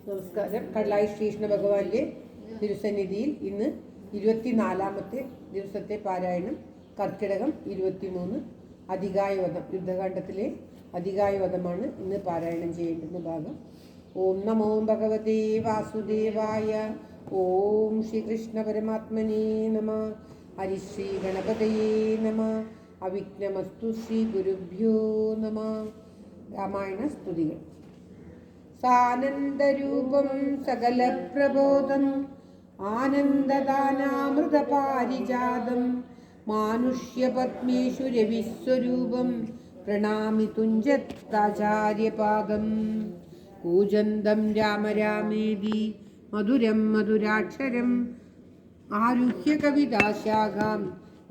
നമസ്കാരം. കടലായി ശ്രീകൃഷ്ണ ഭഗവാന്റെ തിരുസന്നിധിയിൽ ഇന്ന് 24ാമത്തെ ദിവസത്തെ പാരായണം. കർക്കിടകം 23 അധികായവധം, യുദ്ധകാണ്ഡത്തിലെ അധികായവധമാണ് ഇന്ന് പാരായണം ചെയ്യേണ്ടുന്ന ഭാഗം. ഓം നമോ ഭഗവതേ വാസുദേവായ. ഓം ശ്രീകൃഷ്ണ പരമാത്മനേ നമ. ഹരിശ്രീ ഗണപതയേ നമ. അവിഘ്നമസ്തു ശ്രീ ഗുരുഭ്യോ നമ. രാമായണ സ്തുതികൾ. സാനന്ദരൂപം സകല പ്രബോധം ആനന്ദദാനാമൃതപാരിജാതം മാനുഷ്യപത്മേഷു രവിസ്വരൂപം പ്രണാമി തുഞ്ചത്താചാര്യപാദം. കൂജന്തം രാമ രാമേതി മധുരം മധുരാക്ഷരം ആരുഹ്യ കവിതാശാഖാം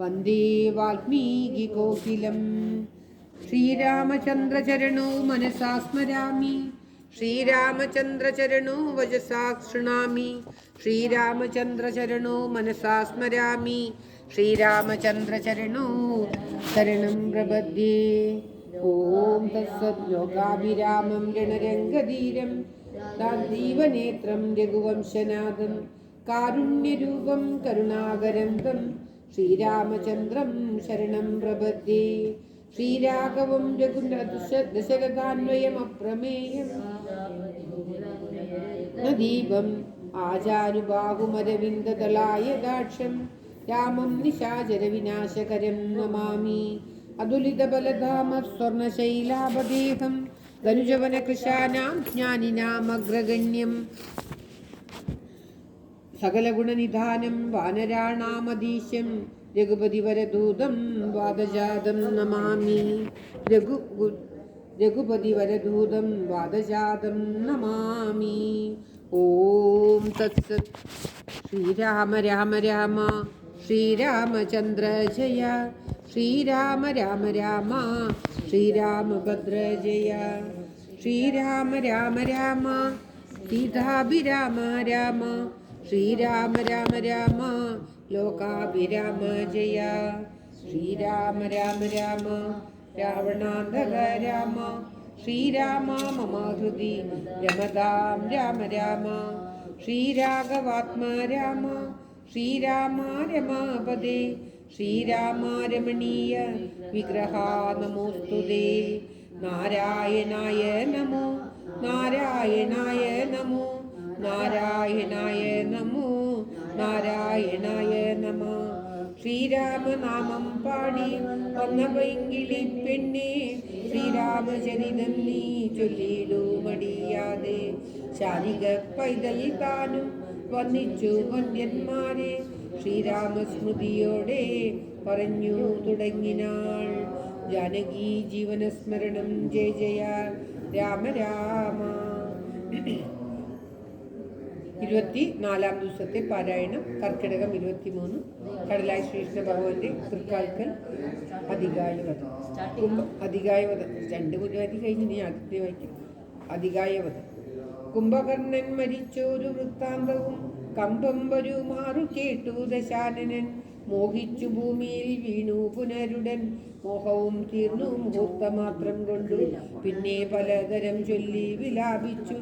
വന്ദേ വാൽമീകി കോകിലം. ശ്രീരാമചന്ദ്രചരണോ മനസാ സ്മരാമി, ശ്രീരാമചന്ദ്രചരണോ വചസാ ശൃണാമി, ശ്രീരാമചന്ദ്രചരണോ മനസാ സ്മരാമി, ശ്രീരാമചന്ദ്രചരണോ ശരണം പ്രപദ്യേ. ഓം തത്സത്. ലോകാഭിരാമം രണരംഗധീരം ദീവനേത്രം രഘുവംശനാഥം കാരുണ്യരൂപം കരുണാകരം തം ശ്രീരാമചന്ദ്രം ശരണം പ്രപദ്യേ. ശ്രീരാഘവം ദശരഥാന്വയമപ്രമേയം ദീപം ആചാനുബാഹുമരവിന്ദദളായദാക്ഷം രാമം നിശാചരവിനാശകരം നമാമി. അതുലിതബലധാമ സ്വർണശൈലാപദേഹം ധനുജവനകൃശാനാം ജ്ഞാനിനാമഗ്രഗണ്യം സകലഗുണനിധാനം വാനരാണാമധീശം രഘുപതിവരദൂതം വാദജാതം നമാമി. രഘുപതിവരദൂതം വാദജാതം നമാമി. ഓം തത്സത്. ശ്രീരാമ രാമ രാമ ശ്രീരാമചന്ദ്ര ജയ. ശ്രീരാമ രാമ രാമ ശ്രീരാമഭദ്ര ജയ. ശ്രീരാമ രാമ രാമ സീതാഭിരാമ രാമ. ശ്രീരാമ രാമ രാമ ലോകാഭിരാമ ജയ. ശ്രീരാമ രാമ രാമ രാവണാന്തക രാമ. ശ്രീരാമ മമ ഹൃദി രമതാം രാമ രാമ. ശ്രീരാഘവാത്മ രാമ. ശ്രീരാമ രമാപദേ. ശ്രീരാമ രമണീയ വിഗ്രഹ നമോസ്തുതേ. നാരായണായ നമോ നാരായണായ നമോ നാരായണായ നമോ നാരായണായ നമ. ശ്രീരാമനാമം പാടി വന്ന പൈങ്കിളി പെണ്ണെ ശ്രീരാമചരിതം നീ ചൊല്ലിടൂ മടിയാതെ. ശാരിക പൈതൽ താനും വന്നിച്ചു വന്യന്മാരെ ശ്രീരാമസ്മൃതിയോടെ പറഞ്ഞു തുടങ്ങിനാൾ. ജാനകി ജീവനസ്മരണം ജയ ജയ രാമ രാമ. 24ാം ദിവസത്തെ പാരായണം. കർക്കിടകം 23 കടലായി ശ്രീകൃഷ്ണ ഭഗവാന്റെ തൃക്കാൽക്കൽ അധികായവധം. അധികായവധം 2 മുതലായി കഴിഞ്ഞ് നീ ആദ്യത്തെ വായിക്കും. അധികായവധം. കുംഭകർണൻ മരിച്ചൊരു വൃത്താന്തവും കമ്പം വരുമാറു കേട്ടു ദശാനനൻ. മോഹിച്ചു ഭൂമിയിൽ വീണു പുനരുടൻ മോഹവും തീർന്നു മുഹൂർത്തമാത്രം കൊണ്ടു. പിന്നെ പലതരം ചൊല്ലി വിലാപിച്ചു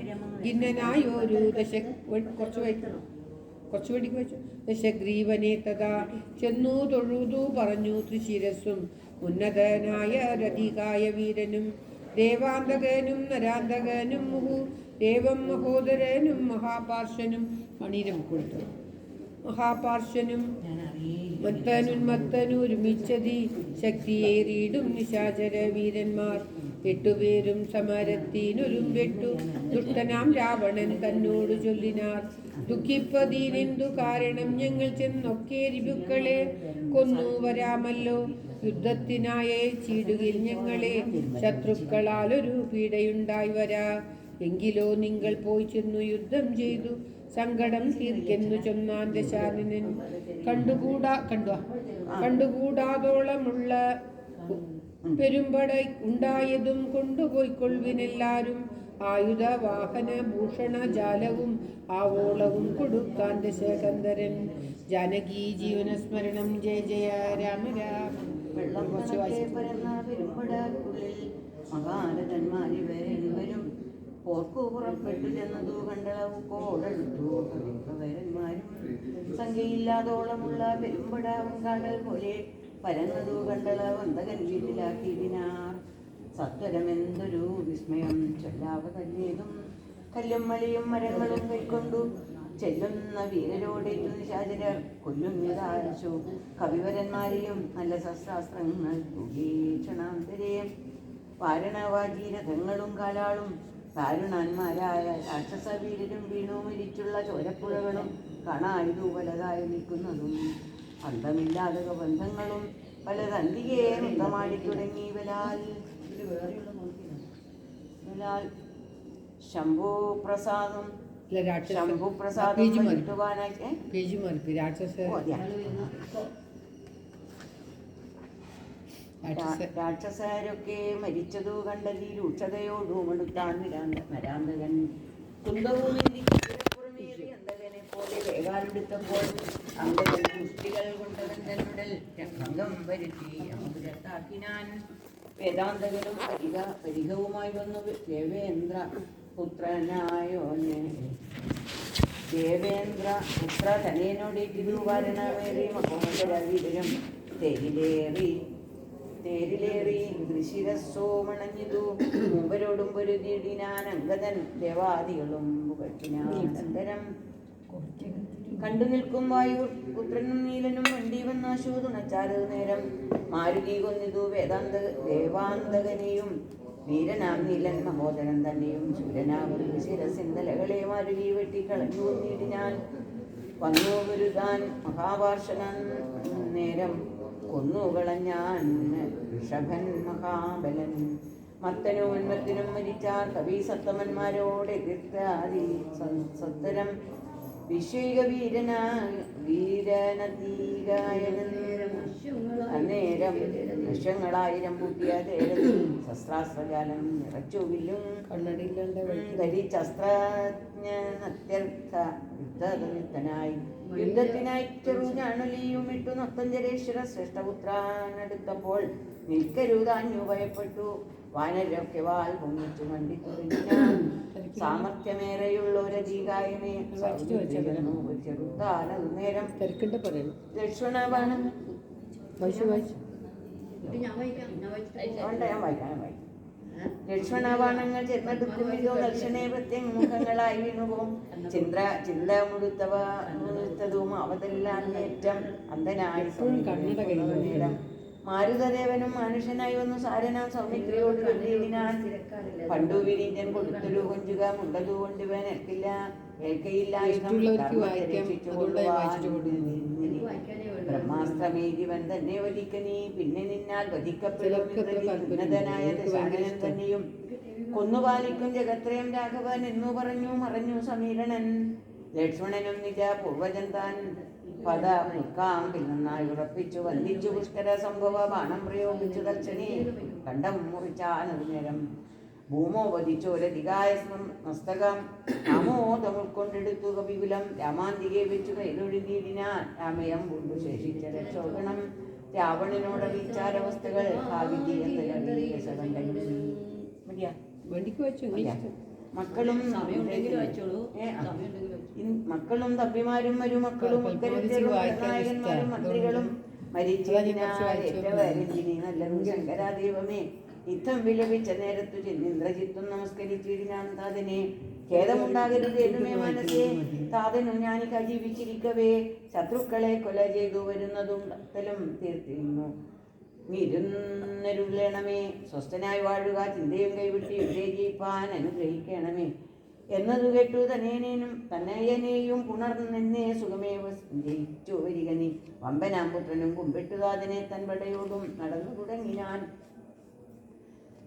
ഖിന്നനായൊരു ദശഗ്രീവനെ തഥാ ചെന്നു തൊഴുതു പറഞ്ഞു ത്രിശിരസ്സും. ഉന്നതനായ രതികായ വീരനും ദേവാന്തകനും നരാന്തകനും മുഹു ദേവം മഹോദരനും മഹാപാർശ്വനും മണിരം കൊടുത്തു. മഹാപാർശ്വനും മത്തനുന്മത്തനുരുമിച്ചതി ശക്തിയേറിയിടും നിശാചര വീരന്മാർ. 8 പേരും സമരത്തിനൊരും വെട്ടു ദുഷ്ടനാം രാവണൻ തന്നോട് ചൊല്ലിനാർ. ദുഃഖിപ്പതീനെന്തു കാരണം? ഞങ്ങൾ ചെന്നൊക്കെ രിപുക്കളെ കൊന്നു വരാമല്ലോ. യുദ്ധത്തിനായേ ചീടുകിൽ ഞങ്ങളെ ശത്രുക്കളാലൊരു പീഡയുണ്ടായി വരാ. എങ്കിലോ നിങ്ങൾ പോയി ചെന്നു യുദ്ധം ചെയ്തു സങ്കടം തീർക്കെന്നു ചൊന്നാൻ ദശാനനൻ. കണ്ടുകൂടാതോളമുള്ള പെരുമ്പട ഉണ്ടായതും കൊണ്ടുപോയിക്കൊള്ളുവിനെല്ലാരും. ആയുധ വാഹന ഭൂഷണ ജാലവും ആവോളവും കൊടുക്കാൻ ദശകന്ധരൻ. ജാനകി ജീവനസ്മരണം ജയ ജയ രാമ രാമ. മഹാരഥന്മാരിവരും ഓർക്കു പുറപ്പെട്ടു ചെന്നതു കണ്ടളവു കോടെടുത്തു കവിവരന്മാരും സംഖ്യയില്ലാതോളമുള്ള പെരുമ്പടാവും കാടൽ പോലെ പരന്നതു കണ്ടളവ് അന്തകൻ വീട്ടിലാക്കിയിടിനാർ. സത്വരമെന്തൊരു വിസ്മയം ചൊല്ലാവതല്ലേതും കല്ലും മലയും മരങ്ങളും കൈക്കൊണ്ടു ചെല്ലുന്ന വീരരോടേറ്റു നിശാചരർ കൊല്ലുന്നതാശു കവിവരന്മാരെയും നല്ല ശസ്ത്രാസ്ത്രങ്ങൾ ക്ഷണാന്തരേയും വാരണവാജീരഥങ്ങളും കാലാളും ദാരുണന്മാരായ രാക്ഷസ വീരരും വീണു മരിച്ചുള്ള ചോരപ്പുഴകളും കാണായതു പലതായി നിൽക്കുന്നതും അന്തമില്ലാതെ ബന്ധങ്ങളും പലതന്തികെ നൃത്തമാടി തുടങ്ങി ബലാൽ ശംഭുപ്രസാദം രാക്ഷസരൊക്കെ മരിച്ചതു കണ്ടതി രൂക്ഷതയോടുമെടുത്താൻ നരാന്തകൻ കുന്തവും അന്തകനെ പോലെ വേഗാലെടുത്തപ്പോൾ അന്തകൻ മുഷ്ടികൾ കൊണ്ടവൻ തന്നുടൽ ഭംഗം വരുത്തി അമൃതത്താക്കിനാൻ. വേദാന്തകനും പരിഹവുമായി വന്നു ദേവേന്ദ്ര പുത്രനായോനെ ദേവേന്ദ്ര പുത്ര തനേനോടേറ്റിതു വാരണമേറി മഹോദരവീരം തേരിലേറി ഋഷിരസ്സോ മണഞ്ഞിതു മൂവരോടും പൊരുതിയിടിനാൻ അംഗതൻ ദേവാദികളും പുകഴ്ത്തിനാനന്തരം കണ്ടു നിൽക്കും വായു പുത്രനും നീലനും വണ്ടി വന്നാശു തുണച്ചാറ് നേരം മാരുതി കൊന്നിതു ദേവാന്തകനെയും വീരനാം നീലൻ മഹോദരൻ തന്നെയും ശൂരനാകും ശിരസിന്തലകളെ മാരുതി വെട്ടിക്കളഞ്ഞു കൊന്നിടിനാൻ. വന്നു വരുതാൻ മഹാഭാർഷണൻ നേരം കൊന്നുകളഞ്ഞാൻ ഋഷഭൻ മഹാബലൻ. മത്തനും ഉന്മത്തിനും മരിച്ചാർ കവി സത്തമന്മാരോടെ എതിർത്താതി സത്തരം വിശ്വൈക അന്നേരം ലക്ഷങ്ങളായിരം പൂട്ടിയ തേരത്തിൽ ശസ്ത്രാസ്ത്രജാലം നിറച്ചു വില്ലും ധരിച്ചസ്ത്രജ്ഞനത്യർത്ഥ യുദ്ധത്തിനായി ചെറുഞാണലിയും ഇട്ടു നത്തഞ്ചരേശ്വര ശ്രേഷ്ഠപുത്രാനടുത്തപ്പോൾ നിൽക്കരുതാഞ്ഞു ഭയപ്പെട്ടു. വാനരൊക്കെ വാൽ പൊങ്ങിച്ചു മണ്ടിത്തുറിഞ്ഞാൽ സാമർത്ഥ്യമേറെയുള്ളൊരധികായമേ ചെറുത്താനതു നേരം ലക്ഷ്മണബാണം ലക്ഷ്മണബാണങ്ങൾ ചെന്നെടുക്കുമിതോ ദർശനേ പ്രത്യമുഖങ്ങളായി വീണുപോകും. ചിന്ത മുഴുത്തതും അവതെല്ലാം ഏറ്റം അന്ധനായി നേരം മാരുതദേവനും മനുഷ്യനായി വന്നു സാരനാം സൗമിത്രിയോട് കണ്ടിടിനാൻ. പണ്ടു വിരിഞ്ഞൻ കൊടുത്തൊരു കൊഞ്ചുക മുണ്ടതു കൊണ്ടുവൻ ഏൽക്കയില്ല ബ്രഹ്മാസ്ത്രമേരിവൻ തന്നെ വധിക്കനീ പിന്നെ നിന്നാൽ വധിക്കപ്പെടുന്നതനായ ദശാനനൻ തന്നെയും കൊന്നുപാലിക്കും ജഗത്രയം രാഘവൻ എന്നു പറഞ്ഞു മറഞ്ഞു സമീരണൻ. ലക്ഷ്മണനും നിജ പൂർവജൻ താൻ പദ മുൽക്കാമ്പിൽ നന്നായി ഉറപ്പിച്ചു വന്ദിച്ചു പുഷ്കര സംഭവ ബാണം പ്രയോഗിച്ചു തൽക്ഷണി കണ്ഠം മുറിച്ചാനതു നേരം ഭൂമോപതിച്ചോരധികായ മസ്തകം ആമോദം ഉൾക്കൊണ്ടെടുത്തു കവിപുലം രാമാന്തികെ വെച്ചു കൈതൊഴുതിയിടിനാൻ. രാമയം കൊണ്ടു ശേഷിച്ച രക്ഷോഗണം രാവണനോടറിയിച്ചാരവസ്ഥകൾ മക്കളും തമ്പിമാരും മരുമക്കളും നായകന്മാരും മന്ത്രികളും മരിച്ചിനി നല്ലതും ശങ്കരാദേവമേ യുദ്ധം വിലപിച്ച നേരത്തു ചെന്നിന്ദ്രജിത്തും നമസ്കരിച്ചിടിനാൻ താതനെ. ഖേദമുണ്ടാകരുതേതുമേ മനസ്സേ താതനും ഞാനിക ജീവിച്ചിരിക്കവേ ശത്രുക്കളെ കൊല ചെയ്തു വരുന്നതും തലും തീർത്തിരുന്നു ഇരുന്നരുളണമേ. സ്വസ്ഥനായി വാഴുക ചിന്തയും കൈവിട്ടി വിജയിപ്പാൻ അനുഗ്രഹിക്കണമേ എന്നതു കേട്ടു തനയനെയും പുണർന്നെന്നെ സുഖമേവ ജയിച്ചു വരിക നീ. വമ്പനാമ്പുത്രനും കുമ്പിട്ടുതാതനെ തൻപടയോടും നടന്നു തുടങ്ങിനാൻ.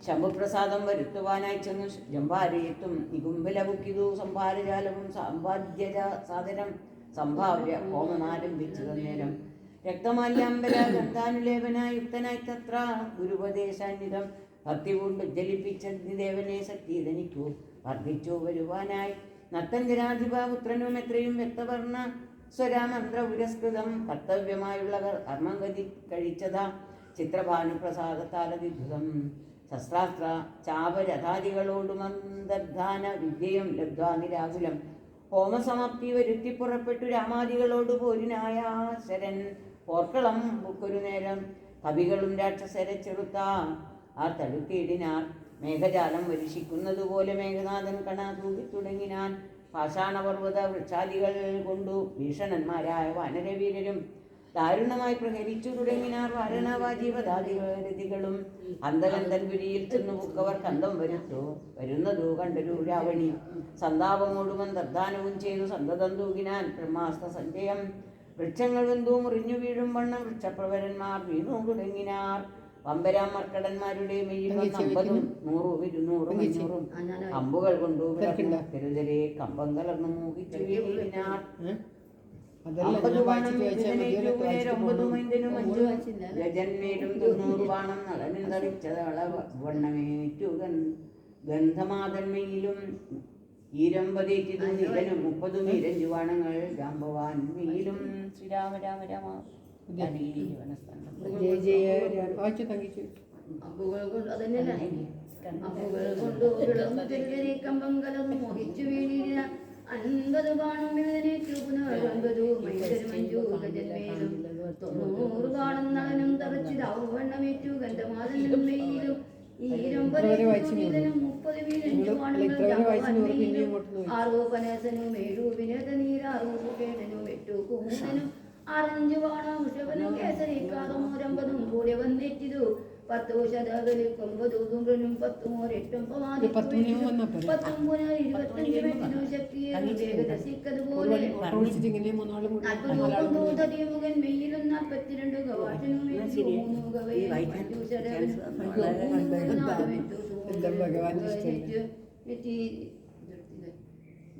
ശംഭുപ്രസാദം വരുത്തുവാനായി ചെന്നു ജംഭാരയെത്തും നികുംബലബുക്കിതു സംഭാരജാലവും സമ്പാദ്യ സാധനം സംഭാവ്യ ഹോമമാരംഭിച്ചു നേരം രക്തമാല്യാംബര ഗന്ധാനുലേപനായുക്തനായി തത്ര ഗുരുപദേശാന്വിതം ഭക്തി കൊണ്ട് ഉജ്ജലിപ്പിച്ച ദേവനെ സത്യതനിക്കു വർദ്ധിച്ചു വരുവാനായി. നത്തഞ്ചരാധിപുത്രനും എത്രയും വ്യക്തവർണ്ണ സ്വരാമന്ത്ര പുരസ്കൃതം കർത്തവ്യമായുള്ള കർമ്മഗതി കഴിച്ചതാ ചിത്രഭാനുപ്രസാദത്താലതിദ്ഭുതം. ശസ്ത്രാസ്ത്ര ചാപരഥാദികളോടും അന്തർധാന വിദ്യയും ലബ്ധ്വാ നിരാകുലം ഹോമസമാപ്തി വരുത്തി പുറപ്പെട്ടു രാമാദികളോട് പോരിനായ ശരൻ പോർക്കളം ബുക്കൊരു നേരം കവികളും രാക്ഷസരെ ചെറുത്ത ആ തടുക്കിയിടിനാർ മേഘജാലം വരുഷിക്കുന്നതുപോലെ മേഘനാഥൻ കണ തൂകി തുടങ്ങിനാൻ പാഷാണപർവ്വത വൃക്ഷാദികൾ കൊണ്ടു ഭീഷണന്മാരായ വാനരവീരരും ദാരുണമായി പ്രഹരിച്ചു തുടങ്ങിനാർ വാരണവാജീവതാദികളും അന്തകന്തൻപുരിയിൽ ചെന്നു പുക്കവർ കന്തം വരുന്നതു കണ്ടൊരു രാവണി സന്താപമോടും അന്തർദാനവും ചെയ്തു സന്തതം തൂകിനാൻ ബ്രഹ്മാസ്ത്ര സഞ്ചയം വൃക്ഷങ്ങൾ വെന്തു മുറിഞ്ഞു വീഴും വണ്ണം വൃക്ഷപ്രവരന്മാർ വീണു തുടങ്ങിനാർ വമ്പരാം മർക്കടന്മാരുടെ മെയ്യിൽ 50 100 200 500 അമ്പുകൾ കൊണ്ടു കരുതരെ കമ്പം കലർന്നു മൂകിച്ചു വീണിനാർ 50 ബാണം ഗജന്മേലും 90 ബാണം നടനിന്തറിച്ചതള വണ്ണമേറ്റു ഗന്ധമാതന്മയിലും ഈരമ്പതേറ്റിതു നിരനും 30 നീരഞ്ചു ബാണങ്ങൾ ജാമ്പവാൻ മെയിലും ശ്രീരാമ രാമ രാമ ജയ ജയ അമ്പുകൾ കൊണ്ട് അതന്നെയല്ല അമ്പുകൾ കൊണ്ട് കമ്പം കലർന്നു മോഹിച്ചു വീണിന 50 ബാണം വേദനേറ്റു പുനരൊമ്പതു മഞ്ചു ഗജന്മേലും 90 ബാണം നടനം തറച്ചിതാവണ്ണമേറ്റു ഗന്ധമാതനും മെയിലും ആരോപനസനും ഏഴൂപിനീരാറൂപേടനും എട്ടു അറഞ്ചു വാണം ശവനും കേസരിക്കാതും 150 കൂടെ വന്നെറ്റിതു 10 ശതകളിൽ 9 തുമ്പനും 10 8 10 പുനർ 25 വെറ്റിതു ശക്തിയേറും വേഗതസിക്കതുപോലെ 40 തടിമുഖൻ മെയ്യിലും 42 ഗവാഷനും 3 ഗവയും 5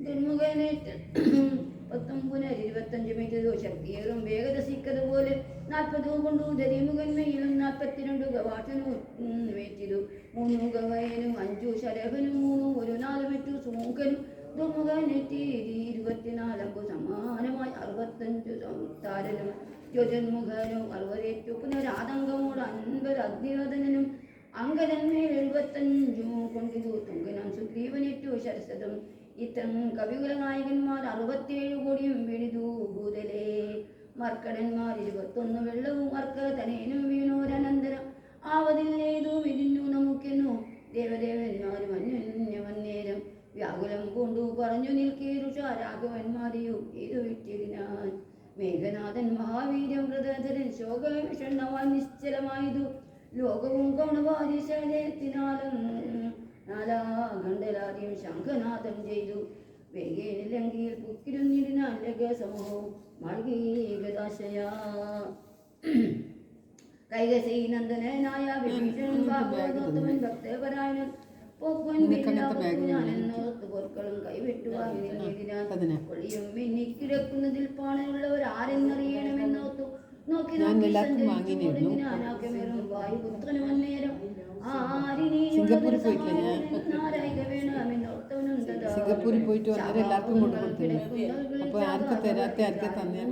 ദുർമുഖനേറ്റ് 19 25 മീറ്റർ ശക്തിയേറും വേഗതസിക്കതുപോലെ 40 കൊണ്ടു ദരിമുഖൻ മെയ്യിലും 42 ഗവാഷനും വേറ്റിതു 3 ഗവയനും 5 ശരഭനും 3 ഒരു 4 മെറ്റു സുമുഖനും ദുർമുഖനെറ്റി 24 അമ്പു സമാനമായി 65 താരനും ജ്യോജന്മുഖനും 68 പുനരാതങ്കമോട് 50 അഗ്നിവദനും അങ്കരന്മേൽ 75 കൊണ്ടിതു തുങ്കനം സുഗ്രീവനേറ്റു ശരസതം ഇത്തരം കവികുല നായകന്മാർ 67 കോടിയും വെണിതു ഭൂതലേ മർക്കടന്മാർ 21 വെള്ളവും അർക്കതനേനും വീണോരനന്തരം ആവതില്ലേതു വിരിഞ്ഞു നമുക്കെന്നു ദേവദേവന്മാരും അന്യോന്യമന്നേരം വ്യാകുലം കൊണ്ടു പറഞ്ഞു നിൽക്കേരുഷ രാഘവന്മാരെയും ഏതു വിട്ടിടിനാൻ മേഘനാഥൻ മഹാവീര്യം വ്രതധരൻ ശോകവിഷണ്ണവാൻ നിശ്ചലമായതു ലോകവും കൗണവാദിശയത്തിനാലും നാലാഖണ്ഡലാദ്യം ശംഖനാഥം ചെയ്തു വേഗേനിലങ്കിയിൽ പുക്കിരുന്നിടിനാൽ ലഗസമൂഹവും മൾഗീഗതാശയ കൈകസീനന്ദനായ വിഭീഷണൻ ഭാഗവതോത്തമൻ ഭക്തപരായണൻ പൊർക്കളും കൈവിട്ടു ഒളിയും മിന്നിക്കിടക്കുന്നതിൽ പാണയുള്ളവർ ആരെന്നറിയണമെന്നോർത്തു നോക്കി വായുപുത്രനും അന്നേരം സിംഗപ്പൂരിൽ പോയിട്ട് വന്നേരം എല്ലാവർക്കും കൊണ്ട് കൊടുത്തില്ല. അപ്പൊ ആർക്ക് തരാത്ത ആർക്ക് തന്നെ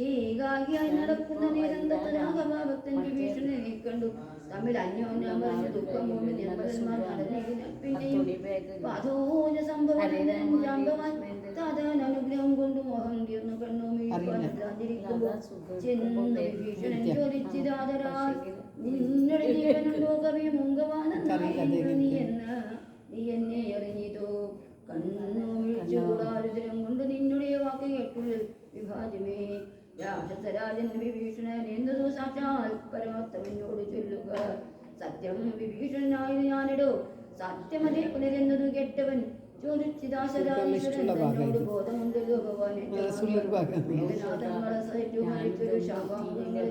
ഏകാഗിയായി നടക്കുന്ന നേരം തൊട്ടരാഘവഭക്തൻ വിഭീഷണനെ കണ്ടു. തമ്മിൽ അന്യോന്യം പറഞ്ഞ ദുഃഖം കൊണ്ട് നിർമ്മലന്മാർ പിന്നെയും പാതോജ സംഭവം അനുഗ്രഹം കൊണ്ട് മോഹം തീർന്നു കണ്ണു മിഴിപ്പാതിരിക്കുമ്പോൾ ചെന്ന് വിഭീഷണൻ ചോദിച്ചിതാതരാൽ നിന്നുടെ ജീവനുണ്ടോ കവി മുങ്കവാനെന്ന് നീ എന്നെ അറിഞ്ഞിതോ കണ്ണു മിഴിച്ചുകൂടാരുതരം കൊണ്ട് നിന്നുടെ വാക്ക് കേട്ടുള്ളിൽ വിഭാജമേ രാക്ഷസരാജൻ വിഭീഷണൻ എന്നതു സാക്ഷാൽ പരമാത്മനോട് ചൊല്ലുക സത്യം വിഭീഷണനായത് ഞാനിടോ സത്യമതേ പുനരെന്നതു കേട്ടവൻ ചോദിച്ചിതാശരാജനോട് ബോധമുണ്ടല്ലോ ഭഗവാനെ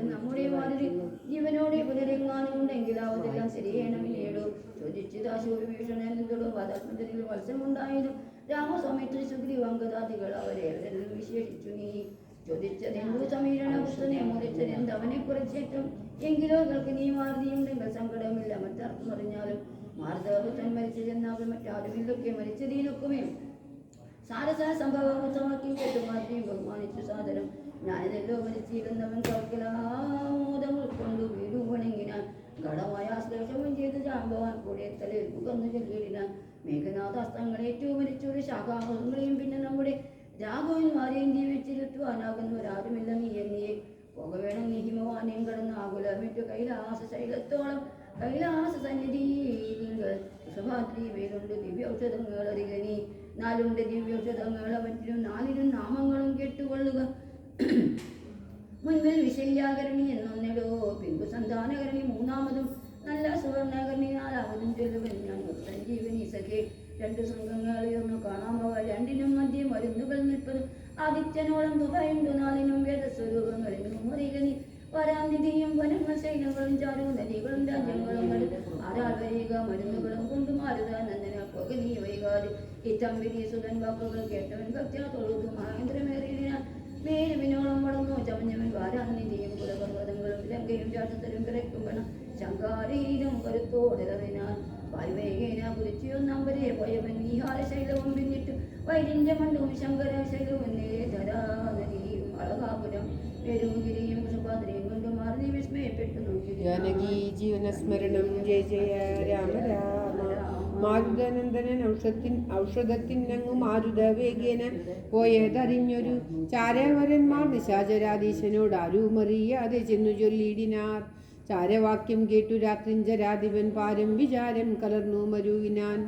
നമ്മുടെ മാതിരി ജീവനോടെ പുനരെങ്ങാനും ഉണ്ടെങ്കിൽ അവതെല്ലാം ശരിയേണമെന്നേടോ ചോദിച്ചിതാശു വിഭീഷണൻ എന്തോ പദാത്മത്തിൽ മത്സ്യമുണ്ടായതും രാമസ്വാമിത്രി സുഗ്രീവാംഗതാദികൾ അവരെ വിശേഷിച്ചു നീ ചോദിച്ചതെന്തു സമീരണപുത്രനെ മോദിച്ചതെന്ത് അവനെ കുറിച്ചേറ്റം എങ്കിലോ അവർക്ക് നീ മാറുതിയുണ്ടെങ്കിൽ സങ്കടമില്ല മറ്റർത്ഥം അറിഞ്ഞാലും മാർദ്ദവപുത്രൻ മരിച്ചു ചെന്നാൽ മറ്റാരുമില്ലൊക്കെ മരിച്ചതീനൊക്കുമേ സാരസ സംഭവമാക്കി കേട്ടു മാറ്റിയും ബഹുമാനിച്ചു സാദരം ഞാനിതെല്ലോ മരിച്ചിരുന്നവൻ കൽക്കലാമോദം ഉൾക്കൊണ്ടു വീടു വണങ്ങിനാൻ ഘടമായ ആശ്ലേഷവും ചെയ്ത് ജാമ്പവാൻ കൂടെ തലയിരിപ്പ് കന്നു ചൊല്ലിയിടിനാൻ മേഘനാഥാസ്ത്രങ്ങളേറ്റവും മരിച്ചൊരു ശാഖാമൃഗങ്ങളെയും പിന്നെ നമ്മുടെ രാഘവന്മാരെയും ജീവിച്ചിരുത്തുവാനാകുന്നവരാരുമില്ല നീ എന്നിയെ പോക വേണം നീ ഹിമവാനെയും കടന്ന് ആകുലമിറ്റു കൈലാസ ശൈലത്തോളം കൈലാസ സന്നിധി സുഭാദ്രി വേലുണ്ട് ദിവ്യൌഷധങ്ങൾ അറികനി 4 ദിവ്യൌഷധങ്ങൾ അവറ്റിലും 4 നാമങ്ങളും കേട്ടുകൊള്ളുക മുൻപിൽ വിശല്യാകരണി എന്നൊന്നിടോ പിമ്പു സന്താനകരണി 3-മതും നല്ല സുവർണകരണി 4-മതും ചൊല്ലുവൻ ഞാൻ സഞ്ജീവനി സഖേ 2 സംഘങ്ങളുയർന്നു കാണാമവ 2-നും മധ്യ മരുന്നുകൾ നിൽപ്പതും ആദിത്യനോളം പറയുന്നു 4-നും വേദസ്വരൂപങ്ങൾ അറികനി വരാനിധിയും വനങ്ങൾ ശൈലങ്ങളും ചാരു നദികളും രാജ്യങ്ങളും ആരാൾ വരിക മരുന്നുകളും കൊണ്ടു മാറുക നന്ദന പോക നീ വൈകാതെ ഇത്തമ്പിരി സുതൻ വാക്കുകൾ കേട്ടവൻ ഭക്തിയ തൊഴുതു മഹേന്ദ്രമേറിയാൻ മേരുവിനോളം വളർന്നു ചമഞ്ഞവൻ വാരാനിധിയും കുലപർവ്വതങ്ങളും ലങ്കയും രാക്ഷസരും കിടക്കുമ്പണം ശങ്കാരീരം കരുത്തോടറിനാൽ വായുവേഗേന കുതിച്ചൊന്നമ്പരെ പോയവൻ നീഹാരശൈലവും പിന്നിട്ടു വൈരിന്റെ മണ്ടും ശങ്കര ശൈലവും നേരെ ധരാനദിയും അളകാപുരം പെരുമുകിരിയും സുഭദ്രയും കൊണ്ട് മാറി വിസ്മയപ്പെട്ടു നോക്കി ജാനകി ജീവനസ്മരണം ജയ ജയ രാമ രാമ മാരുതനന്ദനൻ ഔഷധത്തിനങ്ങു മാരുത വേഗേന പോയതറിഞ്ഞൊരു ചാരവരന്മാർ നിശാചരാധീശനോട് ആരുമറിയാതെ ചെന്നു ചൊല്ലിയിടിനാർ ചാരവാക്യം കേട്ടു രാത്രിഞ്ചരാധിപൻ പാരം വിചാരം കലർന്നു മരുവിനാൻ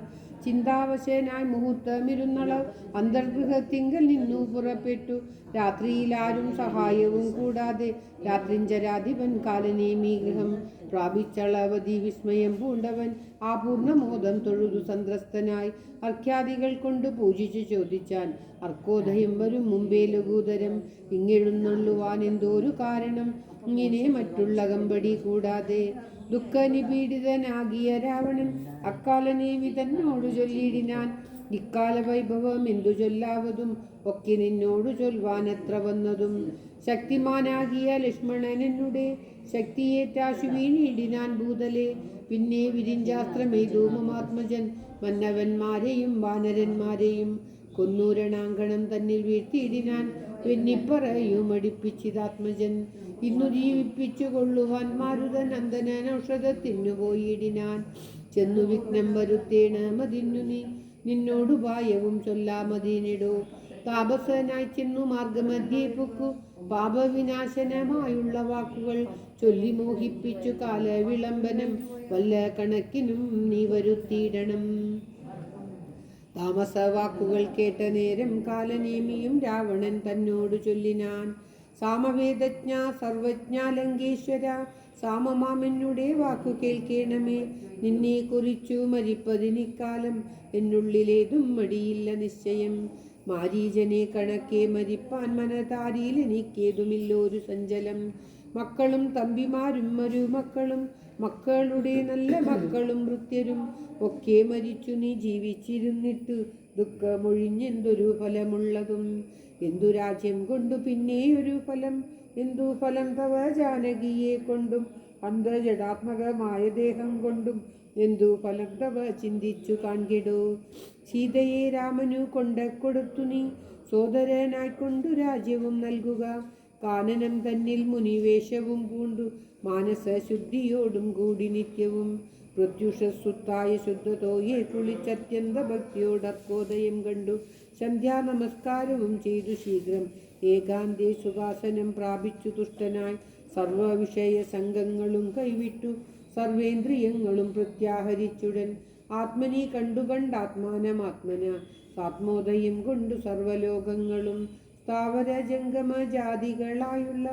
ചിന്താവശനായി മുഹൂർത്തമിരുന്നള അന്തർഗൃഹത്തിങ്കൽ നിന്നു പുറപ്പെട്ടു രാത്രിയിലാരും സഹായവും കൂടാതെ രാത്രിഞ്ചരാധിപൻ കാലനേമി ഗൃഹം പ്രാപിച്ചളവധി വിസ്മയം പൂണ്ടവൻ ആ പൂർണ്ണമോദം തൊഴുതു സന്ത്രസ്തനായി അർഘ്യാദികൾ കൊണ്ട് പൂജിച്ചു ചോദിച്ചാൻ അർക്കോദയം വരും മുമ്പേ ലഘൂതരം ഇങ്ങെഴുന്നള്ളുവാൻ എന്തോരു കാരണം ഇങ്ങനെ മറ്റുള്ള കമ്പടി കൂടാതെ ദുഃഖനിപീഡിതനാകിയ രാവണൻ അക്കാലനേമി തന്നോടു ചൊല്ലിയിടിനാൻ ഇക്കാല വൈഭവം എന്തു ചൊല്ലാവതും ഒക്കെ നിന്നോടു ചൊൽവാനത്ര വന്നതും ശക്തിമാനാകിയ ലക്ഷ്മണനെന്നുടെ ശക്തിയേറ്റാശു വീണിടിനാൻ ഭൂതലെ പിന്നെ വിരിഞ്ചാസ്ത്രമെയ്തു മമാത്മജൻ മന്നവന്മാരെയും വാനരന്മാരെയും കൊന്നൂരണാങ്കണം തന്നിൽ വീഴ്ത്തിയിടിനാൻ വെന്നിപ്പറയും അടിപ്പിച്ചിതാത്മജൻ ഇന്നു ജീവിപ്പിച്ചു കൊള്ളുവാൻ മാരുതനന്ദനൻ ഔഷധത്തിനു പോയിടിനാൻ ചെന്നു വിഘ്നം വരുത്തേണമതിന്നു നീ നിന്നോടു പായവും ചൊല്ലാമതിനിടോ താപസനായി ചെന്നു മാർഗമധ്യേ പൊക്കു പാപവിനാശനമായുള്ള വാക്കുകൾ ചൊല്ലി മോഹിപ്പിച്ചു കാലവിളംബനം വല്ല കണക്കിനും നീ വരുത്തിയിടണം താമസവാക്കുകൾ കേട്ട നേരം കാലനേമിയും രാവണൻ തന്നോട് ചൊല്ലിനാൻ സാമവേദജ്ഞ സർവജ്ഞ ലങ്കേശ്വര സാമമാമെന്നുടെ വാക്കു കേൾക്കേണമേ നിന്നെ കുറിച്ചു മരിപ്പതിനിക്കാലം എന്നുള്ളിലേതും മടിയില്ല നിശ്ചയം മാരീജനെ കണക്കെ മരിപ്പാൻ മനതാരിയിൽ എനിക്കേതുമില്ലൊരു സഞ്ചലം മക്കളും തമ്പിമാരും മരുമക്കളും മക്കളുടെ നല്ല മക്കളും വൃത്യരും ഒക്കെ മരിച്ചു നീ ജീവിച്ചിരുന്നിട്ട് ദുഃഖമൊഴിഞ്ഞെന്തൊരു ഫലമുള്ളതും എന്തു രാജ്യം കൊണ്ടു പിന്നെ ഒരു ഫലം എന്തു ഫലം തവ ജാനകിയെ കൊണ്ടും അന്തജടാത്മകമായ ദേഹം കൊണ്ടും എന്തു ഫലം തവ ചിന്തിച്ചു കാൺകിടോ സീതയെ രാമനു കൊടുത്തു നീ സോദരനായിക്കൊണ്ടു രാജ്യവും നൽകുക കാനനം തന്നിൽ മുനിവേഷവും പൂണ്ടു മാനസശുദ്ധിയോടും കൂടി നിത്യവും പ്രത്യുഷസ്സുത്തായ ശുദ്ധതോയെ കുളിച്ചത്യന്ത ഭക്തിയോടർക്കോദയം കണ്ടു സന്ധ്യാ നമസ്കാരവും ചെയ്തു ശീഘ്രം ഏകാന്തേ സുഖാസനം പ്രാപിച്ചു തുഷ്ടനായി സർവവിഷയ സംഘങ്ങളും കൈവിട്ടു സർവേന്ദ്രിയങ്ങളും പ്രത്യാഹരിച്ചുടൻ ആത്മനി കണ്ടുകണ്ടാത്മാനമാത്മന ആത്മോദയം കൊണ്ടു സർവലോകങ്ങളും സ്ഥാവര ജംഗമ ജാതികളായുള്ള